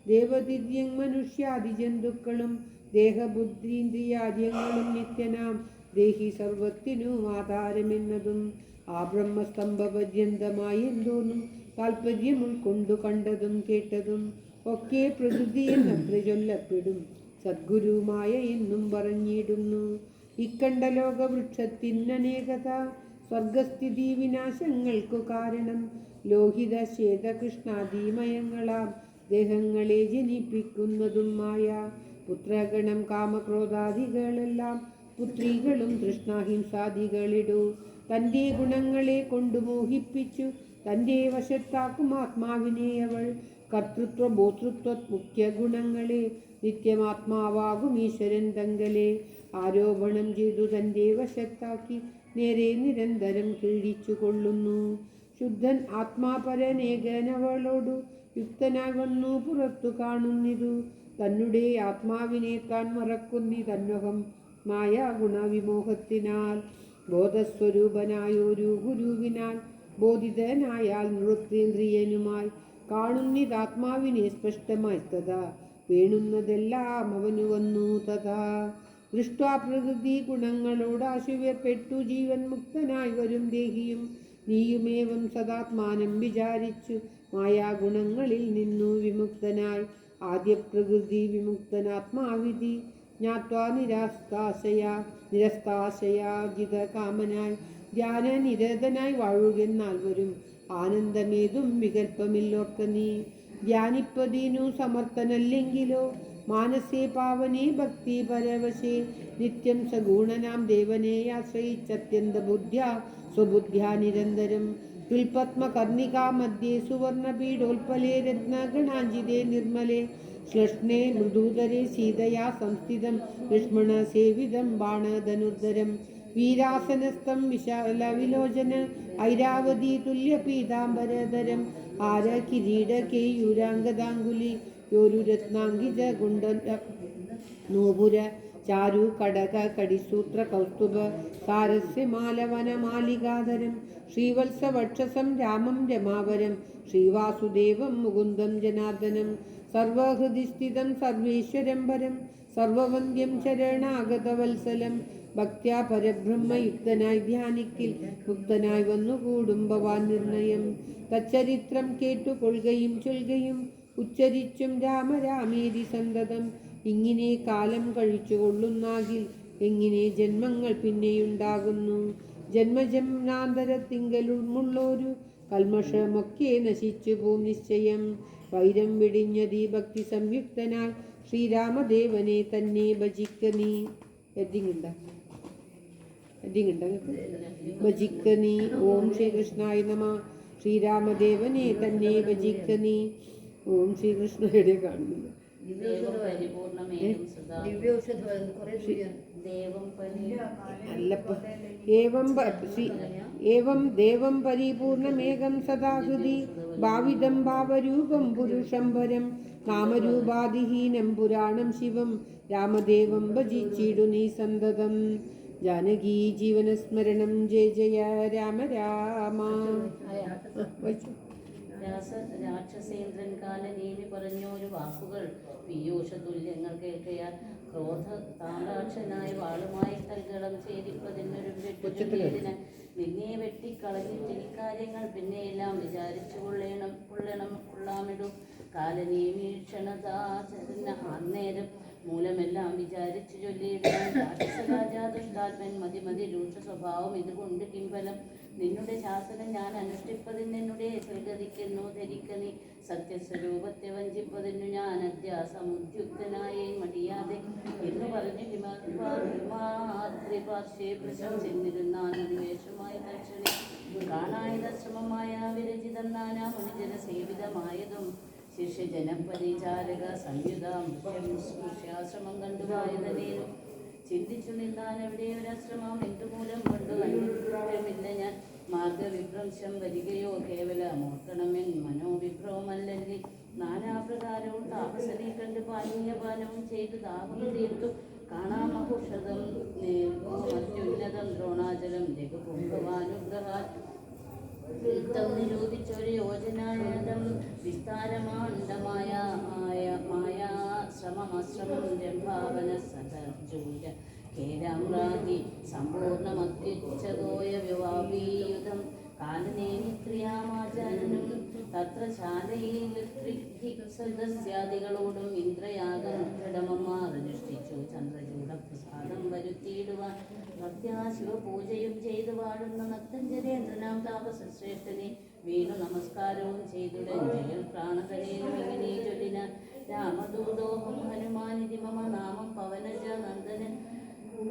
ദേവദിവ്യം മനുഷ്യാദി ജന്തുക്കളും ദേഹബുദ്ധീന്ദ്രിയാദ്യങ്ങളും നിത്യനാം ദേഹി സർവത്തിനും ആധാരമെന്നതും ആ ബ്രഹ്മസ്തംഭപര്യന്തമായി എന്തോന്നും താല്പര്യം ഉൾക്കൊണ്ടു കണ്ടതും കേട്ടതും ഒക്കെ പ്രകൃതി എന്നത്ര ചൊല്ലപ്പെടും സദ്ഗുരുമായ എന്നും പറഞ്ഞിടുന്നു ഇക്കണ്ട ലോകവൃക്ഷത്തിനനേകത സ്വർഗസ്ഥിതി വിനാശങ്ങൾക്കു കാരണം ലോഹിത ശ്വേതകൃഷ്ണാദിമയങ്ങളാം ദേഹങ്ങളെ ജനിപ്പിക്കുന്നതും മായ പുത്രഗണം കാമക്രോധാദികളെല്ലാം പുത്രികളും തൃഷ്ണാഹിംസാദികളിടൂ തൻ്റെ ഗുണങ്ങളെ കൊണ്ടു മോഹിപ്പിച്ചു തൻ്റെ വശത്താക്കും ആത്മാവിനെ അവൾ കർത്തൃത്വ ഭോതൃത്വ മുഖ്യ ഗുണങ്ങളെ നിത്യമാത്മാവാകും ഈശ്വരൻ തങ്കലെ ആരോപണം ചെയ്തു തൻ്റെ വശത്താക്കി നേരെ നിരന്തരം കീഴിച്ചു കൊള്ളുന്നു. ശുദ്ധൻ ആത്മാപരനേകനവളോടു യുക്തനായി വന്നു പുറത്തു കാണുന്നിതു. തന്നെ ആത്മാവിനെ താൻ മറക്കുന്നി തന്നൊഹം മായ ഗുണവിമോഹത്തിനാൽ. ബോധസ്വരൂപനായൊരു ഗുരുവിനാൽ ബോധിതനായാൽ നൃത്തേന്ദ്രിയനുമായി കാണുന്നിതാത്മാവിനെ സ്പഷ്ടമായി തഥാ വേണുന്നതെല്ലാം അവനു വന്നു തഥാ. ദൃഷ്ട്വാ പ്രകൃതി ഗുണങ്ങളോടാശുവ്യപ്പെട്ടു ജീവൻ മുക്തനായി വരും ദേഹിയും നീയുമേവം സദാത്മാനം വിചാരിച്ചു മായാഗുണങ്ങളിൽ നിന്നു വിമുക്തനായി ആദ്യ പ്രകൃതി വിമുക്തനാത്മാവിധി ജ്ഞാത്വാ നിരസ്താശയാജിത കാമനായി ധ്യാനനിരതനായി വാഴുകെന്നാൽ വരും ആനന്ദമേതും വികൽപ്പമില്ലോർക്ക നീ. ധ്യാനിപ്പതിനു സമർത്ഥനല്ലെങ്കിലോ മാനസേ പാവനേ ഭക്തി പരവശേ നിത്യം സഗുണനാം ദേവനെ ആശ്രയിച്ചത്യന്ത ബുദ്ധ്യാ സ്വബുദ്ധ്യാ നിരന്തരം. തുൽപത്മകർണികാ മധ്യേ സുവർണപീഠോൽപലേ രത്നഗണാഞ്ജിതേ നിർമ്മലേ ശ്ലഷ്ണേ മൃദൂതരേ സീതയാ സംസ്ഥിതം ലക്ഷ്മണ സേവിതം ബാണധനുർധരം. വീരാസനസ്ഥം വിശാല വിലോചന ഐരാവതി തുല്യ പീതാംബരധരം. ആര കിരീട കേയൂരാംഗദാംഗുലി യോരു രത്നാംഗിജ ഗുണ്ട നോപുര ചാരു കടക കടിസൂത്ര കൗസ്തുഭ സാരസ്യമാലവനമാലികാധരം. ശ്രീവത്സവക്ഷസം രാമം രമാവരം ശ്രീവാസുദേവം മുകുന്ദം ജനാർദ്ദനം. സർവഹൃദിസ്ഥിതം സർവേശ്വരം പരം സർവവന്ദ്യം ശരണാഗതവത്സലം. ഭക്ത്യാ പരബ്രഹ്മയുക്തനായി ധ്യാനിക്കിൽ മുക്തനായി വന്നുകൂടും ഭവാൻ നിർണയം. തച്ചരിത്രം കേട്ടു കൊള്ളുകയും ചൊൽകയും ഉച്ചരിച്ചും രാമ രാമേരി സന്തതം. ഇങ്ങനെ കാലം കഴിച്ചു കൊള്ളുന്നാകിൽ എങ്ങനെ ജന്മങ്ങൾ പിന്നെയുണ്ടാകുന്നു. ജന്മജന്മാന്തരത്തിങ്കലുമുള്ളൊരു കൽമഷമൊക്കെ നശിച്ചു പോം നിശ്ചയം. വൈരം വെടിഞ്ഞതീ ഭക്തി സംയുക്തനായി ശ്രീരാമദേവനെ തന്നെ ഭജിക്ക നീ. എഡിങ്ങുണ്ട ഭജിക്ക നീ. ഓം ശ്രീകൃഷ്ണായ നമ. ശ്രീരാമദേവനെ തന്നെ ഭജിക്ക നീ. ഓം ശ്രീകൃഷ്ണയുടെ കാണുന്നില്ല. ഏവം ദേവം പരിപൂർണമേകം സദാഹൃതി ഭാവിതം ഭാവരൂപം പുരുഷം പരം നാമരൂപാധിഹീനം പുരാണം ശിവം രാമദേവം ഭജിച്ചിടു നീ സന്തതം. ജാനകീ ജീവനസ്മരണം ജയ ജയ രാമ രാമ. രാക്ഷസേന്ദ്രൻ കാലനേമി പറഞ്ഞൊരു വാക്കുകൾ പീയൂഷ തുല്യങ്ങൾ കേൾക്കയാൽ ക്രോധ താണ്ടാക്ഷനായി വാളുമായി തൽകളം ചേരിപ്പതിനൊരു വെട്ടുചൊല്ലിയതിന് നിന്നെ വെട്ടിക്കളഞ്ഞിട്ടിക്കാര്യങ്ങൾ പിന്നെയെല്ലാം വിചാരിച്ചു കൊള്ളാമിടും. കാലനേമീക്ഷണതാചരണ അന്നേരം മൂലമെല്ലാം വിചാരിച്ചു ചൊല്ലിയിടാൻ. രാക്ഷസരാജാ ദുഷ്ടാത്മൻ മതി രൂക്ഷ സ്വഭാവം ഇതുകൊണ്ട് കിംബലം. നിന്നുടെ ശാസനം ഞാൻ അനുഷ്ഠിപ്പതിന് എന്നുടെ സ്വർഗതിക്കെന്നു ധരിക്കനി. സത്യസ്വരൂപത്തെ വഞ്ചിപ്പതിനു ഞാൻ അധ്യാസമുദ്യുക്തനായി മടിയാതെ എന്ന് പറഞ്ഞ് ഹിമാദ്രിപാർശ്വേ പ്രശംസിന്നിരുന്നാൻ അനിവേശമായി തക്ഷണി. കാണായതശ്രമമായ വിരചിതം നാനാ മുനിജന സേവിതമായതും ശിഷ്യജനപരിചാരക സംയുതാം സ്പൃശ്യാശ്രമം കണ്ടുവായതനേനും. ചിന്തിച്ചു നിന്നാൽ എവിടെ ഒരാശ്രമം എന്തുമൂലം കൊണ്ടു അന്യമില്ല ഞാൻ. മാർഗവിഭ്രംശം വരികയോ കേവല മോർക്കണമെൻ മനോവിഭ്രമമല്ലി. നാനാപ്രകാരവും താപസനെ കണ്ട് പാനീയപാനവും ചെയ്തു ദാഹം തീർത്തു. കാണാമഹുഷതം അത്യുന്നതം ദ്രോണാചലം ജഗപുംഭവാനുഗ്രഹാൽ നിരൂപിച്ചൊരു യോജനായതം വിസ്താരമാണ്ഡമായ ശ്രമമശ്രമം രംഭാവന സദർജൂര കേരാമ്രാഗി സമ്പൂർണമത്യുച്ഛതോയ വിവാപീയുധം. കാലനേമിക്രിയാമാചാരനും തത്ര ശാലയിൽ സദസ്യാദികളോടും ഇന്ദ്രയാഗം ഘടമന്മാർ അനുഷ്ഠിച്ചു. ചന്ദ്രചൂഡ പ്രസാദം വരുത്തിയിടുവാൻ ഭക്ത്യാശിവപൂജയും ചെയ്തു വാഴുന്ന നക്തഞ്ചരേന്ദ്രനാം താപസശ്രേഷ്ഠനെ വീണു നമസ്കാരവും ചെയ്തുടഞ്ചയിൽ പ്രാണകരേനും ഇങ്ങനെ ചൊല്ലിന. രാമദൂതോഹം ഹനുമാനിധി മമ നാമം പവനജ നന്ദനൻ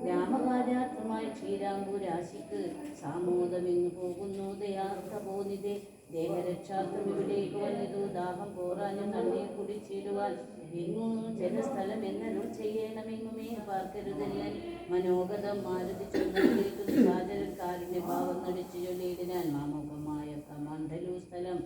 രാമകാര്യാർത്ഥമായി ക്ഷീരാംബുരാശിക്ക് സാമോദമെന്നു പോകുന്നു ദയാർത്ഥബോധിതേ ദേഹരക്ഷാർത്ഥം ഇവിടേക്ക് വന്നിതു ദാഹം പോറാനും തണ്ണീർ കുടിച്ചിടുവാൻ എങ്ങും ജലസ്ഥലം എന്നരുൾ ചെയ്യണമെങ്ങുമേ പാർക്കരുതെല്ലാം മനോഗതം മാരുതി ചൊല്ലിയിരിക്കുന്നു സാചരൻ കാരുണ്യ ഭാവം നടിച്ചു ചൊല്ലിയിടിനാൻ മാമോപമായ മണ്ഡലു സ്ഥലം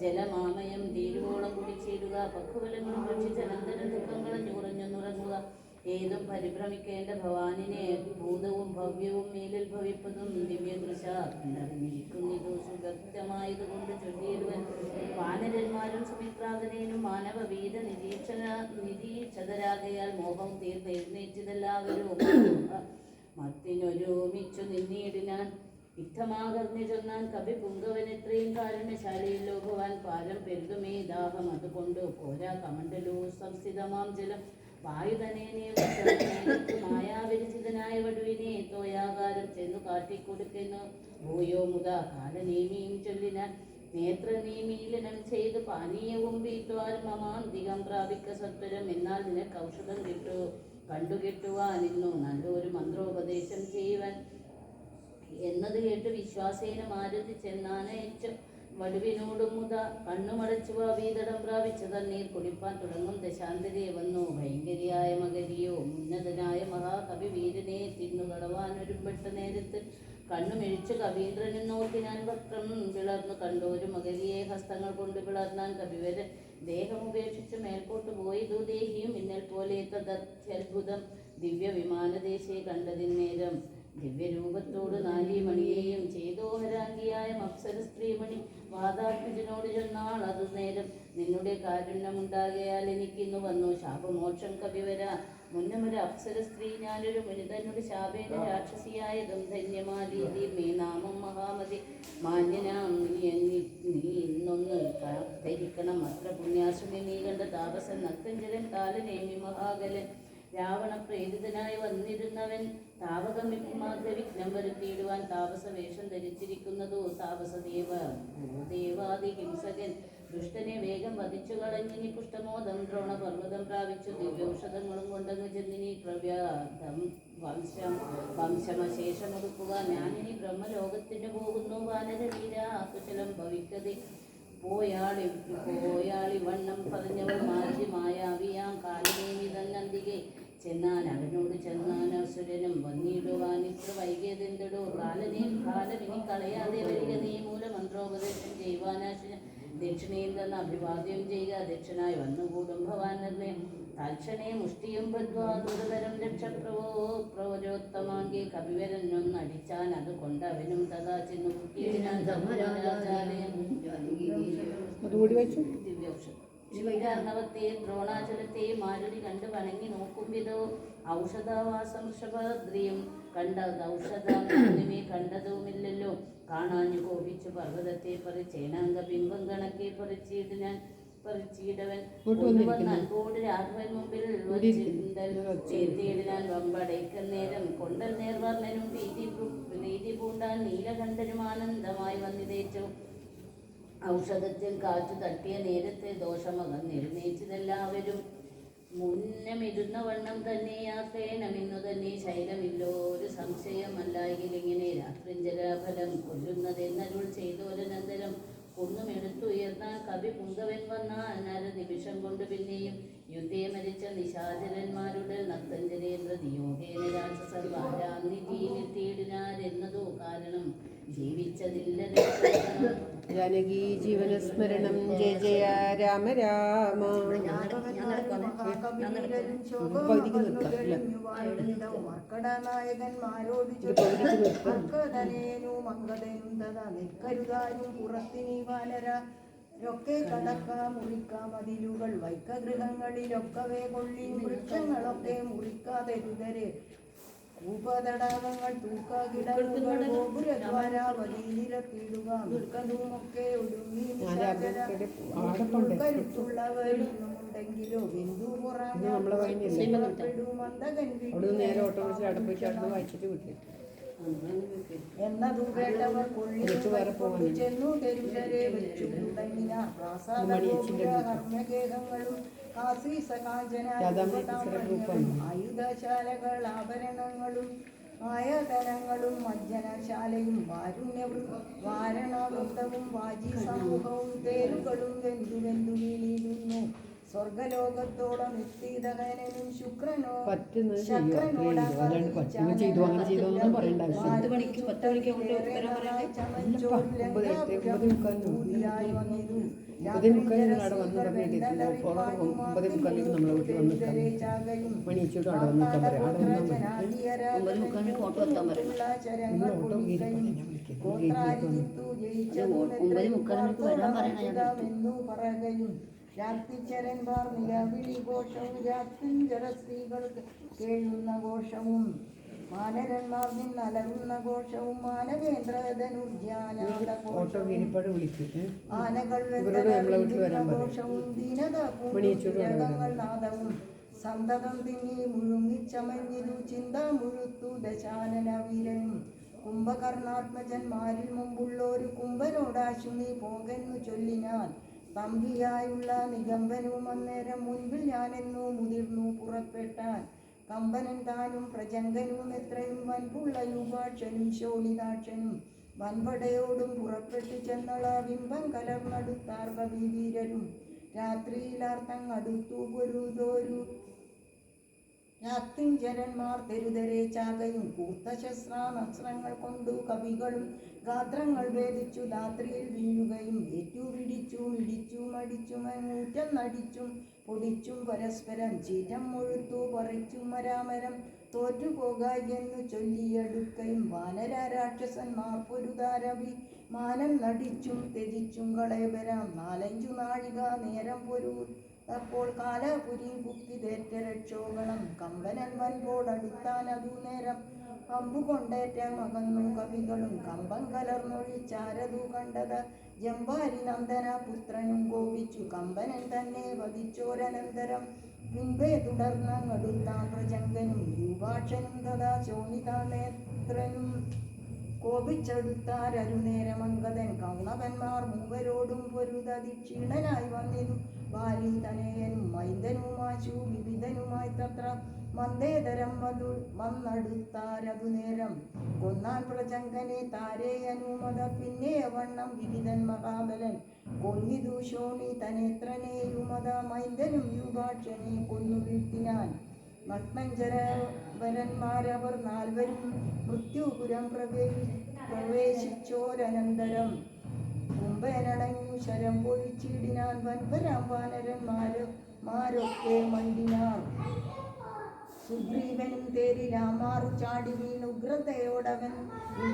ജലമാമയം തീരുവോളം കുടിച്ചിടുക പക്കുവലങ്ങളും ഭക്ഷിച്ച അനന്തര ദുഃഖങ്ങളും ഞുറഞ്ഞുറങ്ങുക ഏതും പരിഭ്രമിക്കേണ്ട ഭവാനിനെ ഭൂതവും ഭവ്യവും മേലിൽ ഭവിപ്പതും ദിവ്യദൃശ കണ്ടറിഞ്ഞിരിക്കുന്നിതു സുഗത്യമായതുകൊണ്ട് ചൊല്ലിയിടുവൻ വാനരന്മാരും സുമിത്രാതനേനും മാനവ വീര നിരീക്ഷതരാകയാൽ മോഹം തീർന്നെഴുന്നേറ്റതെല്ലാവരും മത്തിനൊരുമിച്ചു നിന്നിടിനാൻ യുദ്ധമാകർന്നു ചൊന്നാൻ കവി പുങ്കവനെത്രയും കാരുണ്യശാലയിലോ ഭവാൻ പാരം പെരുതുമേ ദാഹം അതുകൊണ്ട് പോരാ കമണ്ടലൂ സംസ്ഥിതമാം ജലം വായുധനേനെ മായാവിരചിതനായ വടുവിനെ തോയാകാരം ചെന്നു കാട്ടിക്കൊടുക്കുന്നു ഭൂയോ മുത കാലനേമിയും ചൊല്ലിനാൻ നേത്രനേമീലനം ചെയ്ത് പാനീയവും വീട്ടുവാൻ മമാന്തികം പ്രാപിക്ക സത്വരം എന്നാൽ നിനക്ക് ഔഷധം കണ്ടുകിട്ടുവാൻ ഇന്നു നല്ലൊരു മന്ത്രോപദേശം ചെയ്യുവാൻ എന്നത് കേട്ട് വിശ്വാസേന മാരുതി ചെന്നാനയച്ചു വടുവിനോടും മുത കണ്ണുമടച്ചു വീതടം പ്രാപിച്ചു തണ്ണീർ കുടിപ്പാൻ തുടങ്ങും ദശാന്തരെ വന്നു ഭയങ്കരിയായ മകരിയോ ഉന്നതനായ മഹാകവി വീരനെ തിന്നുകടവാനൊരുമ്പെട്ട നേരത്ത് കണ്ണുമിഴിച്ചു കവീന്ദ്രനും നോക്കിനാൻ വക്രം പിളർന്നു കണ്ടോരു മകരിയെ ഹസ്തങ്ങൾ കൊണ്ട് പിളർന്നാൻ കവിവരൻ ദേഹമുപേക്ഷിച്ച് മേൽപോട്ട് പോയതു ദേഹിയും മിന്നൽ പോലെ തദത്യത്ഭുതം ദിവ്യ വിമാനദേശേ കണ്ടതിന്നേരം ദിവ്യരൂപത്തോട് നാരീമണിയെയും ചെയ്തോഹരാംഗിയായ അപ്സര സ്ത്രീമണി വാതാത്മജനോട് ചെന്നാൾ അതു നേരം നിന്നുടെ കാരുണ്യമുണ്ടാകയാൽ എനിക്കിന്നു വന്നു ശാപമോക്ഷം കവിവര മുന്നമൊരു അപ്സര സ്ത്രീ ഞാനൊരു മുനിതനോട് ശാപേന രാക്ഷസിയായതും ധന്യമാലീതി മേ നാമം മഹാമതി മാന്യനാം നീ ഇന്നൊന്ന് ധരിക്കണം അത്ര പുണ്യാശ്രമി നീ കണ്ട താപസൻ നക്തഞ്ചരൻ കാലനേമി മഹാകലൻ രാവണ പ്രേരിതനായി വന്നിരുന്നവൻ താപകമിമാർഗ വിഘ്നം വരുത്തിയിടുവാൻ താപസ വേഷം ധരിച്ചിരിക്കുന്നതോ താപസദേവ ഭൂദേവാദി ഹിംസകൻ ദുഷ്ടനെ വേഗം വധിച്ചു കളഞ്ഞിനി പുഷ്ടമോദം ദ്രോണപർവ്വതം പ്രാപിച്ചു ദിവ്യൌഷധങ്ങളും കൊണ്ടങ്ങ് ചെന്നിനി പ്രവ്യാധം വംശമശേഷമൊടുക്കുക ഞാനിനി ബ്രഹ്മലോകത്തിന് പോകുന്നു വാനരവീര കുശലം ഭവിക്കതേ പോയാളി വണ്ണം പറഞ്ഞവൾ മായാവിയാം കാലനേമി തന്നന്തികെ ചെന്നാൻ അവനോട് ചെന്നാൻ അസുരനും വന്നിടുവാൻ ഇത്ര വൈകിയതെന്തടോ കാലമിനി കളയാതെ വരിക നീ മൂലമന്ത്രോപദേശം ചെയ്യുവാനാശിന ദക്ഷിണയും തന്ന അഭിവാദ്യം ചെയ്യുക ദക്ഷിണായി വന്നുകൂടും ഭവാൻ നിർണയം തൽക്ഷണേ മുഷ്ടിയും ബദ്ധ്വാദുരതരം പ്രവരോത്തമാങ്കി കവിവരനൊന്നടിച്ചാൻ അത് കൊണ്ടവനും തഥാ ചെന്നു കുട്ടിയിടാൻ ദിവ്യൌഷധം ശ്രീകർണവത്തെയും ദ്രോണാചലത്തെയും മാരുതി കണ്ട് വണങ്ങി നോക്കും വിധോ ഔഷധവാസം ഋഷഭദ്രിയും കണ്ട ഔഷധമേ കണ്ടതുമില്ലല്ലോ കാണാഞ്ഞു കോപിച്ചു പർവ്വതത്തെ പറിച്ചേനാങ്ക ബിംബം കണക്കെ പറിച്ചിടവൻ അൻപോട് രാഘവൻ മുമ്പിൽ ചേർത്തിയിടാൻ വമ്പടയ്ക്കൽ നേരം കൊണ്ടൽ നേർവർണ്ണനും പ്രീതി പൂണ്ടാൻ നീലകണ്ഠനും ആനന്ദമായി വന്നിതേച്ചു ഔഷധത്തിൽ കാറ്റു തട്ടിയ നേരത്തെ ദോഷമകന്നെഴുന്നേറ്റതെല്ലാവരും മുന്നമിരുന്ന വണ്ണം തന്നെയാക്കേണമെന്നു തന്നെ ശൈലമില്ലോ ഒരു സംശയമല്ലായെങ്കിലിങ്ങനെ രാത്രിഞ്ജലാഫലം കൊല്ലുന്നതെന്നരുൾ ചെയ്തോരനന്തരം ഒന്നുമെടുത്തുയർന്നാൽ കവി പുങ്കവൻ വന്നാൽ നര നിമിഷം കൊണ്ട് പിന്നെയും യുദ്ധേ മരിച്ച നിശാചരന്മാരുടെ നക്തഞ്ജരേന്ദ്ര നിയോഗേന രാക്ഷസർ വാരാന്നിധീനെത്തിയിടിനാരെന്നതോ കാരണം ജീവിച്ചതില്ല ജാനകി ജീവനസ്മരണം ജയ ജയ രാമ രാമ. ൊക്കെ കടക്കാം മുറിക്കാം അതിലുകൾ വൈക്കഗൃഹങ്ങളിലൊക്കവേ കൊള്ളിൻ വൃക്ഷങ്ങളൊക്കെ മുറിക്കാതെരുതരെ ഉപതടാകങ്ങൾ തൂക്കാകിടങ്ങൾ ഗോപുരദ്വാരാവതിയിലിറക്കിടുക ദുർഗതുമൊക്കെ ഒടുങ്ങി കരുത്തുള്ളവരുണ്ടെങ്കിലോ ബിന്ദു എന്നതു കേട്ടവർ കൊള്ളി ചെന്നു തെരുവരെ വെച്ചു തുടങ്ങിനാർ പ്രാസാദഗോപുരഹർമ്മ്യഗേഹങ്ങളും ആയുധശാലകൾ ആഭരണങ്ങളും ആയതനങ്ങളും മജ്ജനശാലയും വാരണവൃത്തവും വാജി സമൂഹവും തേരുകളും വെന്തു വീണിരുന്നു. സ്വർഗലോകത്തോളം എത്തിയതകനും ശുക്രനോ പറകയും രാത്രിചരന്മാർ നിലവിളി ഘോഷവും രാത്രിഞ്ചര സ്ത്രീകൾക്ക് കേഴുന്ന ഘോഷവും മാനരന്മാർ നിന്നലറുന്ന ഘോഷവും മാനവേന്ദ്രധനുർജ്ജാനാഥ ആനകൾ ഘോഷവും ദീനതങ്ങൾ നാദവും സന്തതം തിങ്ങി മുഴുങ്ങിച്ചമഞ്ഞിരു ചിന്ത മുഴുത്തു ദശാനന വീരനും കുംഭകർണാത്മജന്മാരിൽ മുമ്പുള്ളൊരു കുംഭനോടാശു നീ പോകെന്നു ചൊല്ലിനാൻ തമ്പിയായുള്ള നിഗംബനും അന്നേരം മുൻപിൽ ഞാനെന്നു മുതിർന്നു പുറപ്പെട്ടാൻ കമ്പനൻ താനും പ്രജങ്കനും എത്രയും വൻപുള്ള യുവാക്ഷനും ശോണിതാക്ഷനും വൻപടയോടും പുറപ്പെട്ടു ചെന്നള ബിംബം കലർന്നടുത്താർ കവിവീരരും രാത്രിയിലാർത്തങ്ങടുത്തു പൊരുതോരു രാത്രിഞ്ചരന്മാർ തെരുതെരെ ചാകയും കൂർത്ത ശസ്ത്രാസ്ത്രങ്ങൾ കൊണ്ടു കവികളും ഗാത്രങ്ങൾ ഭേദിച്ചു രാത്രിയിൽ വീഴുകയും ഏറ്റുപിടിച്ചു ഇടിച്ചു മടിച്ചും അങ്ങൂറ്റം നടിച്ചും പൊടിച്ചും പരസ്പരം ചീറ്റം മുഴുത്തു പറിച്ചും മരാമരം തോറ്റുപോകായെന്നു ചൊല്ലിയെടുക്കയും വാനരാരാക്ഷസന്മാർ പൊരുതാരവി മാനം നടിച്ചും ത്യജിച്ചും കളയവരാം 4-5 നാഴിക നേരം പൊരു അപ്പോൾ കാലാപുരി ബുദ്ധിതേറ്റ രക്ഷോഗണം കമ്പനൻ വൻപോടടുത്താനതു നേരം അമ്പുകൊണ്ടേറ്റ മകന്നു കവികളും കമ്പം കലർന്നൊഴിച്ചാരതു കണ്ടത് ജമ്പാരി നന്ദന പുത്രനും കോപിച്ചു കമ്പനൻ തന്നെ വധിച്ചോരനന്തരം പിൻപേ തുടർന്നടുത്താൻ പ്രജങ്കനും യുവാക്ഷനും തഥാ ശോണിതാനേത്രനും കോപിച്ചെടുത്താരരുനേരമംഗതൻ കൗണവന്മാർ മൂവരോടും പൊരുതതി ക്ഷീണനായി വന്നിരു ബാലി തനയനും മൈന്ദനുമാശു വിവിധനുമായി തത്ര മന്ദേതരം വന്നടുത്താരതു നേരം കൊന്നാൻ പ്രജങ്കനെ താരേയനുമത പിന്നെ വണ്ണം വിവിധൻ മഹാബലൻ കൊന്നിതു ശോണി തനേത്രനെയുമത മൈന്ദനും യുവാക്ഷനെ കൊന്നു വീഴ്ത്തിനാൻ നഗ്നഞ്ചരവരന്മാരവർ 4 മൃത്യുപുരം പ്രവേശിച്ചോരനന്തരം കുംഭനടഞ്ഞു ശരം പൊഴിച്ചിടിനാൻ വൻപരാം വാനരന്മാരൊക്കെ മണ്ടിനാർ സുഗ്രീവനും തേരിലാമാറു ചാടി വീണു ഉഗ്രതയോടവൻ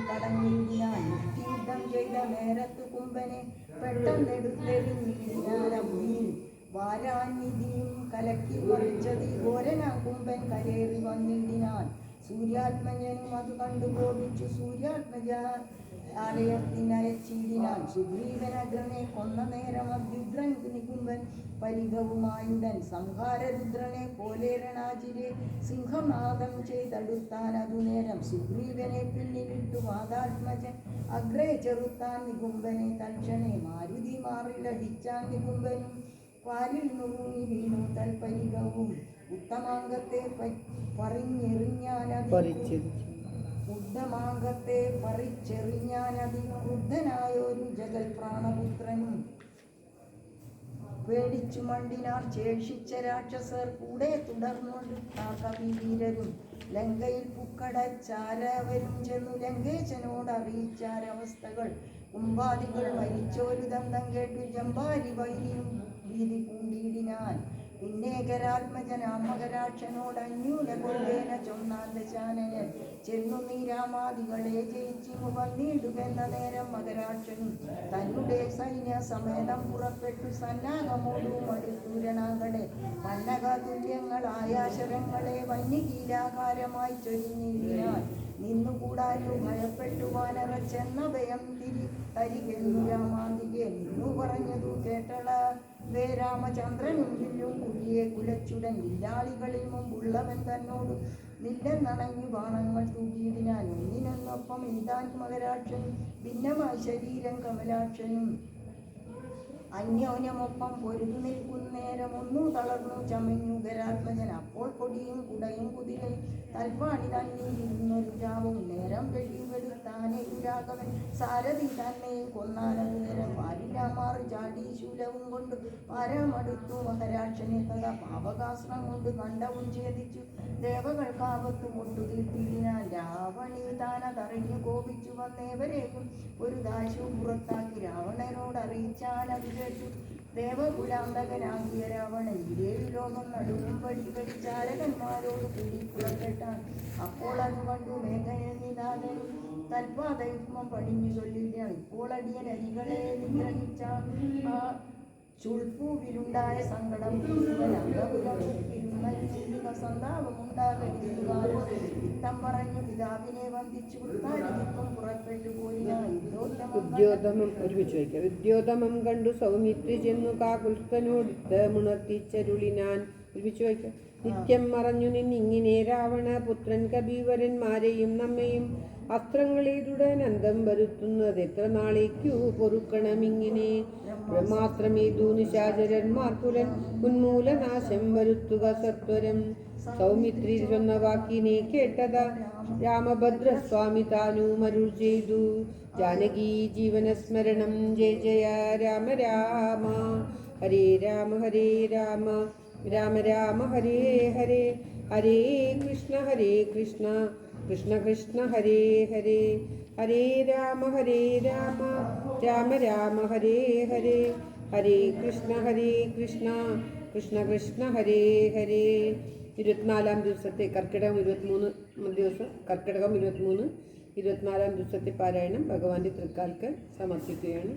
കടഞ്ഞിടിനാൻ യുദ്ധം ചെയ്ത നേരത്തു കുംഭനെ പെട്ടെന്നെടുത്തെറിഞ്ഞിടിനാൻ വാരാനിധിയും കലക്കി മറിച്ചതി ഘോരനാ കുംഭൻ കരേറി വന്നിടിനാൻ സൂര്യാത്മജനും അത് കണ്ടു കോപിച്ചു സൂര്യാത്മജ ആലയത്തിനയച്ചിടിനാൻ സുഗ്രീവനഗ്രനെ കൊന്ന നേരം അഭ്യുദ്രൻ നികുംബൻ പരിഭവുമായുടൻ സംഹാരരുദ്രനെ പോലേരണാചിരെ സിംഹനാദം ചെയ്തടുത്താൻ അതു നേരം സുഗ്രീവനെ പിന്നിലിട്ടു വാദാത്മജൻ അഗ്രേ ചെറുത്താൻ നികുംബനെ തൽക്ഷണേ മാരുതി മാറിലടിച്ചാൻ നികുംബനും പാലിൽ നുറുങ്ങി വീണു തൽപരികവും ഉത്തമാംഗത്തെ പറിച്ചെറിഞ്ഞാനതി ക്രുദ്ധനായൊരു ജഗൽ പ്രാണപുത്രനും പേടിച്ചു മണ്ടിനാർ ശേഷിച്ച രാക്ഷസർ കൂടെ തുടർന്നുകൊണ്ട് കവിവീരരും ലങ്കയിൽ പുക്കടച്ചാരവരും ചെന്നു ലങ്കേശനോട് അറിയിച്ചാരവസ്ഥകൾ കുംഭാദികൾ മരിച്ചോരു ദന്തം കേട്ടു ജമ്പാരി വൈരിയും ഭീതി പൂണ്ടിയിടിനാൻ പിന്നേകരാത്മജനാമകരാക്ഷനോട് അന്യൂന കൊണ്ടേന ചൊന്നാൻ ദശാനനൻ ചെന്നു നീ രാമാദികളെ ജയിച്ചിങ്ങു വന്നിടുകെന്ന നേരം മകരാക്ഷനും തന്നെ സൈന്യ സമേതം പുറപ്പെട്ടു സന്നാഹമോടും അടുത്തൂരണാകളെ മന്നക തുല്യങ്ങളായ ശരങ്ങളെ വന്യകീലാകാരമായി ചൊരിഞ്ഞിടിനാൻ നിന്നുകൂടാനു ഭയപ്പെട്ടു വാനറ ചെന്ന ഭയം തരികെന്നു രാമാന്തികെ നിന്നു പറഞ്ഞതു കേട്ടള വേ രാമചന്ദ്രനും വില്ലും കുടിയെ കുലച്ചുടൻ വില്ലാളികളിൽ മുമ്പുള്ളവൻ തന്നോട് നില്ലെന്നണങ്ങി ബാണങ്ങൾ തൂക്കിയിടിനാൻ ഒന്നിനൊന്നൊപ്പം എഴുതാൻ മകരാക്ഷനും ഭിന്നമായി ശരീരം കമലാക്ഷനും അന്യോന്യമൊപ്പം പൊരുതു നിൽക്കുന്നേരം ഒന്നു തളർന്നു ചമഞ്ഞു ഗരാത്മജൻ. അപ്പോൾ കൊടിയും കുടയും കുതിരയും തൽപ്പാണി തന്നിരുന്നൊരു ജാവും നേരം വെടിവെടുത്താനെ രാഘവൻ സാരഥി തന്നെയും കൊന്നാനത് നേരം വാരിരാമാർ ചാടി ശൂലവും കൊണ്ട് മരമടുത്തു മഹരാക്ഷനെ തഥാ പാവകാസ്ത്രം കൊണ്ട് കണ്ടവും ഛേദിച്ചു ദേവകൾക്കാപത്തു മുട്ടുതീർത്തിനാൽ രാവണി താനതറിഞ്ഞു കോപിച്ചു വന്നേവരേക്കും ഒരു ദാശു പുറത്താക്കി രാവണനോട് അറിയിച്ചാനത് കേട്ടു. ദേവകുലാന്തകനാകിയ രാവണൻ ഇരേഴു ലോകം നടുവിൽ വഴിപരിചാരകന്മാരോട് കൂടി പുറപ്പെട്ടാൻ. അപ്പോൾ അത് കണ്ടു മേഘനിനാഥനും തൽപാദയുഗ്മം പടിഞ്ഞു ചൊല്ലില്ല. ഇപ്പോൾ അടിയൻ അരികളെ നിഗ്രഹിച്ച ആ ചുൾപ്പൂവിലുണ്ടായ സങ്കടം സന്താപമുണ്ടാകും പറഞ്ഞു പിതാവിനെ വന്ദിച്ചു വൃത്താരിക്കും പുറപ്പെട്ടു പോയി. ഉദ്യോതമം ഒരുമിച്ച് വയ്ക്കാം. ഉദ്യോതമം കണ്ടു സൗമിത്രി ചെന്നു കാകുൽസ്ഥനോടുത്ത് മുണർത്തിച്ചരുളിനാൻ. ഒരുമിച്ച് വയ്ക്കാം. നിത്യം മറഞ്ഞു നിന്നിങ്ങനെ രാവണ പുത്രൻ കബീവരന്മാരെയും നമ്മയും അസ്ത്രങ്ങളേതുടൻ അന്തം വരുത്തുന്നത് എത്ര നാളേക്കു പൊറുക്കണമിങ്ങനെ. മാത്രമേതു നിശാചരന്മാർക്കുലൻ ഉന്മൂലനാശം വരുത്തുക സത്വരം. സൗമിത്രി ചൊന്ന വാക്കിനെ കേട്ടത രാമഭദ്രസ്വാമി താനും അരുൾ ചെയ്തു. ജാനകി ജീവനസ്മരണം ജയ ജയ രാമ രാമ ഹരേ രാമ ഹരേ രാമ രാമ രാമ ഹരേ ഹരേ ഹരേ കൃഷ്ണ കൃഷ്ണ കൃഷ്ണ ഹരേ ഹരേ ഹരേ രാമ രാമ രാമ ഹരേ ഹരേ ഹരേ കൃഷ്ണ കൃഷ്ണ കൃഷ്ണ ഹരേ ഹരേ. 24-ാം ദിവസത്തെ കർക്കിടകം 23 ദിവസം, കർക്കിടകം 23, 24-ാം ദിവസത്തെ പാരായണം ഭഗവാന്റെ തൃക്കാൽക്കൽ സമർപ്പിക്കുകയാണ്.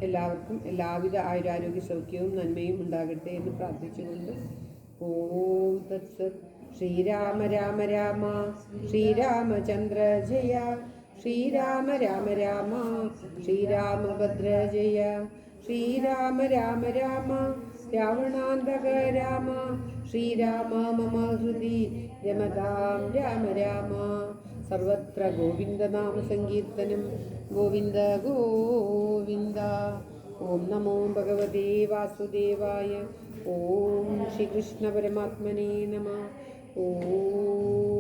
എല്ലാവർക്കും എല്ലാവിധ ആയുരാരോഗ്യ സൗഖ്യവും നന്മയും ഉണ്ടാകട്ടെ എന്ന് പ്രാർത്ഥിച്ചുകൊണ്ട് ഓം തത്സത്. ശ്രീരാമ രാമ രാമ ശ്രീരാമചന്ദ്ര ജയ ശ്രീരാമ രാമ രാമ ശ്രീരാമഭദ്ര ജയ ശ്രീരാമ രാമ രാമ രാവണാന്തക രാമ ശ്രീരാമ മമ ഹൃദി രമതാം രാമ രാമ. സർവത്ര ഗോവിന്ദനാമ സങ്കീർത്തനം. ഗോവിന്ദ ഗോവിന്ദ. ഓം നമോ ഭഗവതേ വാസുദേവായ. ഓം ശ്രീകൃഷ്ണ പരമാത്മനേ നമഃ. ഓം